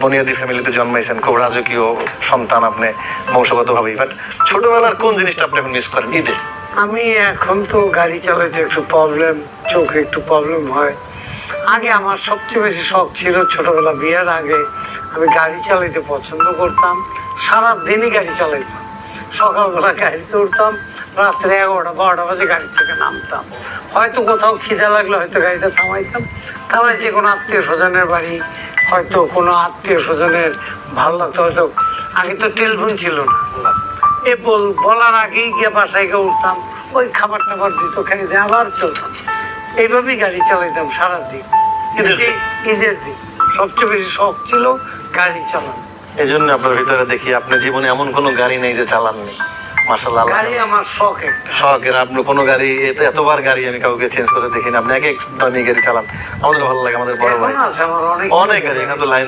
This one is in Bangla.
বুনিয়াদী ফ্যামিলিতে জন্মাইছেন, খুব রাজকীয় সন্তান আপনি বংশগতভাবেই, বাট ছোটবেলার কোন জিনিসটা আপনি এখন মিস করেন ঈদে? আমি এখন তো গাড়ি চালাতে একটু প্রবলেম, চোখে একটু প্রবলেম হয়। আগে আমার সবচেয়ে বেশি শখ ছিল, ছোটবেলা বিয়ের আগে আমি গাড়ি চালাইতে পছন্দ করতাম, সারাদিনই গাড়ি চালাইতাম। সকালবেলা গাড়িতে উঠতাম, রাত্রে 11টা-12টা বাজে গাড়ি থেকে নামতাম। হয়তো কোথাও খিদে লাগলে হয়তো গাড়িটা থামাইতাম, থামাই যে কোনো আত্মীয় স্বজনের বাড়ি, হয়তো কোনো আত্মীয় স্বজনের ভালো লাগতো, হয়তো আগে তো টেলিফোন ছিল না, বলার আগেই গিয়ে বাসায় গিয়ে উঠতাম, ওই খাবার টাবার দিত, খাই দিয়ে আবার চলতাম। এইভাবেই গাড়ি চালাইতাম সারাদিন। ঈদের দিন সবচেয়ে বেশি শখ ছিল গাড়ি চালানো। এই জন্য আপনার ভিতরে দেখি আপনি জীবনে এমন কোনো গাড়ি নেই যে চালাননি। মাশাআল্লাহ, গাড়ি আমার শখ একটা। শখের আপনার কোনো গাড়ি, এতবার গাড়ি আমি কাউকে চেঞ্জ করতে দেখিনি। আপনি এক এক দামি গাড়ি চালান, আমাদের ভালো লাগে, আমাদের বড় ভাই আছে আমার অনেক গাড়ি, এখানে তো লাইন